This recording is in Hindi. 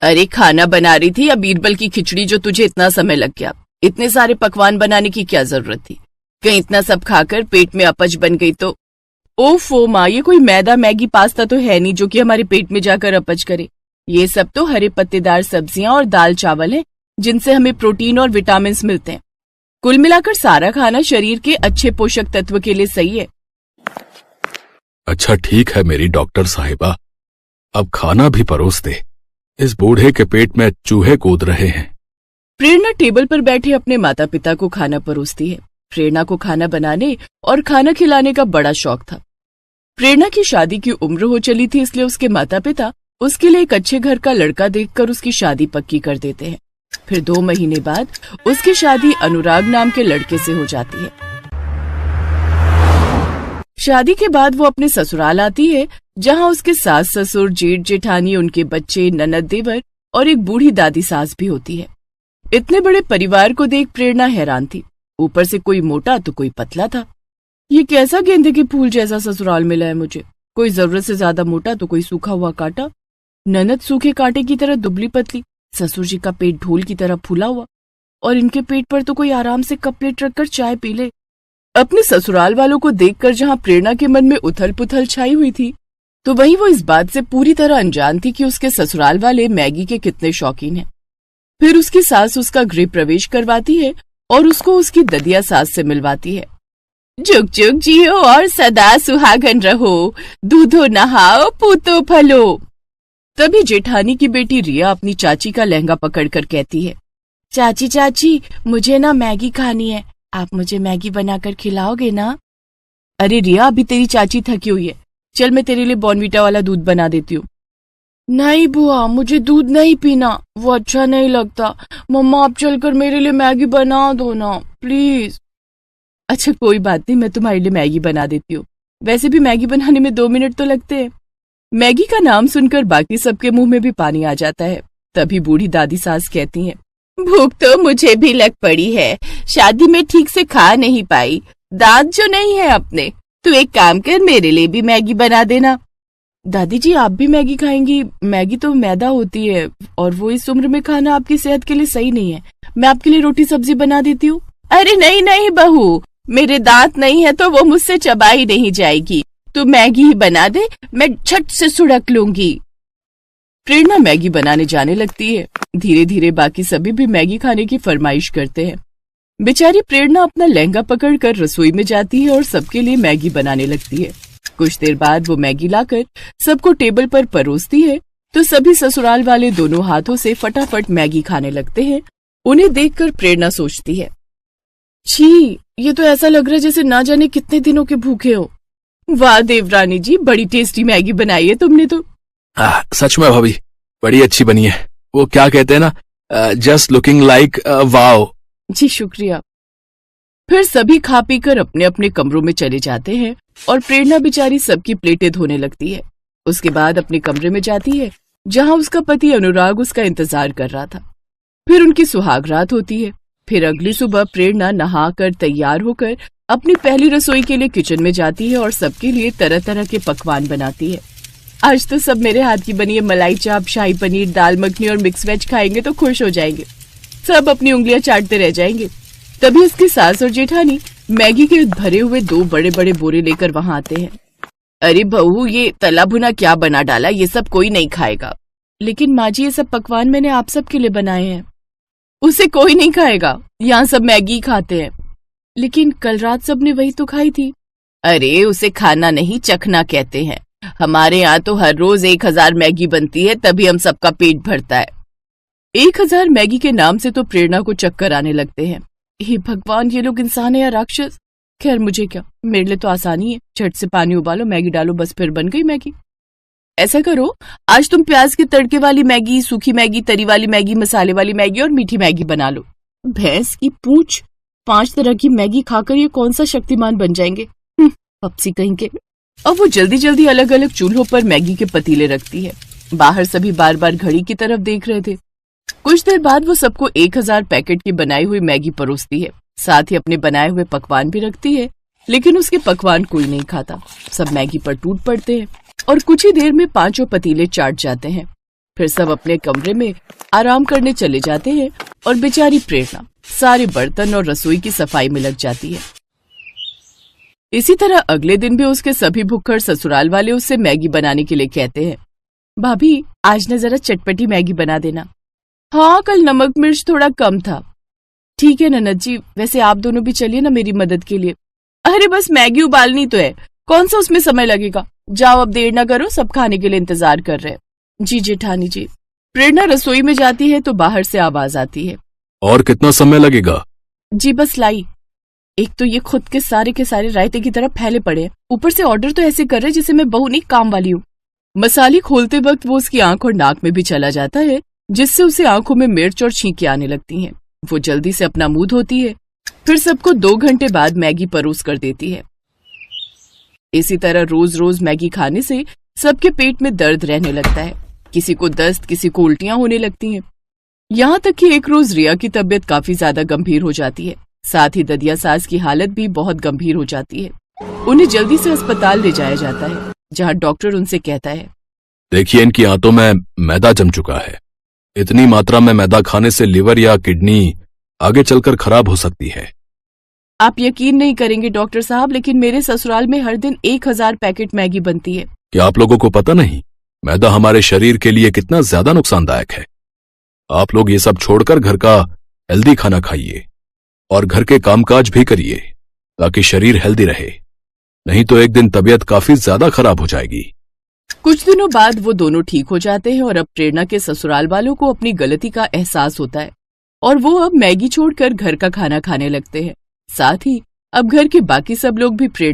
अरे खाना बना रही थी या बीरबल की खिचड़ी जो तुझे इतना समय लग गया? इतने सारे पकवान बनाने की क्या जरूरत थी? कहीं इतना सब खाकर पेट में अपच बन गई तो? ओफो माँ, ये कोई मैदा मैगी पास्ता तो है नहीं जो कि हमारे पेट में जाकर अपच करे। ये सब तो हरे पत्तेदार सब्जियां और दाल चावल हैं जिनसे हमें प्रोटीन और विटामिन मिलते हैं। कुल मिलाकर सारा खाना शरीर के अच्छे पोषक तत्व के लिए सही है। अच्छा ठीक है मेरी डॉक्टर साहिबा, अब खाना भी परोस दे। इस बूढ़े के पेट में चूहे कूद रहे हैं। प्रेरणा टेबल पर बैठे अपने माता पिता को खाना परोसती है। प्रेरणा को खाना बनाने और खाना खिलाने का बड़ा शौक था। प्रेरणा की शादी की उम्र हो चली थी, इसलिए उसके माता पिता उसके लिए एक अच्छे घर का लड़का देखकर उसकी शादी पक्की कर देते हैं। फिर 2 महीने बाद उसकी शादी अनुराग नाम के लड़के से हो जाती है। शादी के बाद वो अपने ससुराल आती है, जहाँ उसके सास ससुर, जेठ जेठानी, उनके बच्चे, ननद देवर और एक बूढ़ी दादी सास भी होती है। इतने बड़े परिवार को देख प्रेरणा हैरान थी। ऊपर से कोई मोटा तो कोई पतला था। ये कैसा गेंदे के फूल जैसा ससुराल मिला है मुझे। कोई जरूरत से ज्यादा मोटा तो कोई सूखा हुआ कांटा। ननद सूखे कांटे की तरह दुबली पतली, ससुर जी का पेट ढोल की तरह फूला हुआ, और इनके पेट पर तो कोई आराम से कप प्लेट रखकर चाय पी ले। अपने ससुराल वालों को देखकर जहाँ प्रेरणा के मन में उथल पुथल छाई हुई थी, तो वहीं वो इस बात से पूरी तरह अनजान थी कि उसके ससुराल वाले मैगी के कितने शौकीन हैं। फिर उसकी सास उसका गृह प्रवेश करवाती है और उसको उसकी ददिया सास से मिलवाती है। जुग जुग जियो और सदा सुहागन रहो, दूधो नहाओ पूतो फलो। तभी जेठानी की बेटी रिया अपनी चाची का लहंगा पकड़कर कहती है, चाची चाची मुझे ना मैगी खानी है, आप मुझे मैगी बनाकर खिलाओगे ना? अरे रिया, अभी तेरी चाची थकी हुई है, चल मैं तेरे लिए बॉर्नवीटा वाला दूध बना देती हूँ। नहीं बुआ, मुझे दूध नहीं पीना, वो अच्छा नहीं लगता। मम्मा आप चलकर मेरे लिए मैगी बना दो ना प्लीज। अच्छा कोई बात नहीं, मैं तुम्हारे लिए मैगी बना देती हूँ। वैसे भी मैगी बनाने में 2 मिनट तो लगते हैं। मैगी का नाम सुनकर बाकी सबके मुंह में भी पानी आ जाता है। तभी बूढ़ी दादी सास कहती हैं, भूख तो मुझे भी लग पड़ी है, शादी में ठीक से खा नहीं पाई, दांत जो नहीं है अपने, तू एक काम कर मेरे लिए भी मैगी बना देना। दादी जी आप भी मैगी खाएंगी? मैगी तो मैदा होती है और वो इस उम्र में खाना आपकी सेहत के लिए सही नहीं है। मैं आपके लिए रोटी सब्जी बना देती हूँ। अरे नहीं नहीं बहू, मेरे दांत नहीं है तो वो मुझसे चबाई नहीं जाएगी, तू मैगी ही बना दे, मैं झट से सुड़क लूंगी। प्रेरणा मैगी बनाने जाने लगती है। धीरे धीरे बाकी सभी भी मैगी खाने की फरमाइश करते हैं। बेचारी प्रेरणा अपना लहंगा पकड़कर रसोई में जाती है और सबके लिए मैगी बनाने लगती है। कुछ देर बाद वो मैगी लाकर सबको टेबल पर परोसती है तो सभी ससुराल वाले दोनों हाथों से फटाफट मैगी खाने लगते हैं। उन्हें देखकर प्रेरणा सोचती है, छी, ये तो ऐसा लग रहा है जैसे ना जाने कितने दिनों के भूखे हो। वाह देवरानी जी, बड़ी टेस्टी मैगी बनाई है तुमने तो। सच में भाभी, बड़ी अच्छी बनी है। वो क्या कहते हैं ना, जस्ट लुकिंग लाइक वाओ। जी शुक्रिया। फिर सभी खा पी कर अपने अपने कमरों में चले जाते हैं और प्रेरणा बेचारी सबकी प्लेटें धोने लगती है। उसके बाद अपने कमरे में जाती है जहां उसका पति अनुराग उसका इंतजार कर रहा था। फिर उनकी सुहाग रात होती है। फिर अगली सुबह प्रेरणा नहाकर तैयार होकर अपनी पहली रसोई के लिए किचन में जाती है और सबके लिए तरह तरह के पकवान बनाती है। आज तो सब मेरे हाथ की बनी है मलाई चाप, शाही पनीर, दाल मखनी और मिक्स वेज खाएंगे तो खुश हो जाएंगे। सब अपनी उंगलियां चाटते रह जाएंगे। तभी उसकी सास और जेठानी मैगी के भरे हुए 2 बड़े बड़े बोरे लेकर वहां आते हैं। अरे बहू, ये तला भुना क्या बना डाला, ये सब कोई नहीं खाएगा। लेकिन माँ जी, ये सब पकवान मैंने आप सबके लिए बनाए हैं। उसे कोई नहीं खाएगा, यहाँ सब मैगी खाते हैं। लेकिन कल रात सबने वही तो खाई थी। अरे उसे खाना नहीं, चखना कहते हैं। हमारे यहाँ तो हर रोज 1000 मैगी बनती है, तभी हम सबका पेट भरता है। 1000 मैगी के नाम से तो प्रेरणा को चक्कर आने लगते हैं। हे भगवान, ये लोग इंसान है या राक्षस? खैर मुझे क्या, मेरे लिए तो आसानी है, झट से पानी उबालो, मैगी डालो, बस फिर बन गई मैगी। ऐसा करो, आज तुम प्याज के तड़के वाली मैगी, सूखी मैगी, तरी वाली मैगी, मसाले वाली मैगी और मीठी मैगी बना लो। भैंस की पूंछ, 5 तरह की मैगी खाकर ये कौन सा शक्तिमान बन जाएंगे, पपसी कहीं के। अब वो जल्दी जल्दी अलग अलग चूल्हों पर मैगी के पतीले रखती है। बाहर सभी बार बार घड़ी की तरफ देख रहे थे। कुछ देर बाद वो सबको 1000 पैकेट की बनाई हुई मैगी परोसती है। साथ ही अपने बनाए हुए पकवान भी रखती है, लेकिन उसके पकवान कोई नहीं खाता। सब मैगी पर टूट पड़ते हैं और कुछ ही देर में 5 पतीले चाट जाते हैं। फिर सब अपने कमरे में आराम करने चले जाते हैं और बेचारी प्रेरणा सारे बर्तन और रसोई की सफाई में लग जाती है। इसी तरह अगले दिन भी उसके सभी भुक्खड़ ससुराल वाले उससे मैगी बनाने के लिए कहते हैं। भाभी, आज न जरा चटपटी मैगी बना देना। हाँ, कल नमक मिर्च थोड़ा कम था। ठीक है ननद जी, वैसे आप दोनों भी चलिए ना मेरी मदद के लिए। अरे बस मैगी उबालनी तो है, कौन सा उसमें समय लगेगा। जाओ अब देर ना करो, सब खाने के लिए इंतजार कर रहे हैं। जी जेठानी जी। प्रेरणा रसोई में जाती है तो बाहर से आवाज आती है। और कितना समय लगेगा? जी बस लाई। एक तो ये खुद के सारे रायते की तरफ फैले पड़े हैं, ऊपर से ऑर्डर तो ऐसे कर रहे जैसे मैं बहू नहीं काम वाली हूँ। मसाले खोलते वक्त वो उसकी आंख और नाक में भी चला जाता है, जिससे उसे आंखों में मिर्च और छींकें आने लगती हैं। वो जल्दी से अपना मुंह धोती है, फिर सबको 2 घंटे बाद मैगी परोस कर देती है। इसी तरह रोज रोज मैगी खाने से सबके पेट में दर्द रहने लगता है। किसी को दस्त, किसी को उल्टियां होने लगती हैं। यहाँ तक कि एक रोज रिया की तबीयत काफी ज्यादा गंभीर हो जाती है। साथ ही ददिया सास की हालत भी बहुत गंभीर हो जाती है। उन्हें जल्दी से अस्पताल ले जाया जाता है, जहाँ डॉक्टर उनसे कहता है, देखिए इनकी आंतों में मैदा जम चुका है। इतनी मात्रा में मैदा खाने से लिवर या किडनी आगे चलकर खराब हो सकती है। आप यकीन नहीं करेंगे डॉक्टर साहब, लेकिन मेरे ससुराल में हर दिन 1000 पैकेट मैगी बनती है। क्या आप लोगों को पता नहीं मैदा हमारे शरीर के लिए कितना ज्यादा नुकसानदायक है? आप लोग ये सब छोड़कर घर का हेल्दी खाना खाइए और घर के कामकाज भी करिए ताकि शरीर हेल्दी रहे, नहीं तो एक दिन तबीयत काफी ज्यादा खराब हो जाएगी। कुछ दिनों बाद वो दोनों ठीक हो जाते हैं और अब प्रेरणा के ससुराल वालों को अपनी गलती का एहसास होता है और वो अब मैगी छोड़कर घर का खाना खाने लगते हैं। साथ ही अब घर के बाकी सब लोग भी प्रेरणा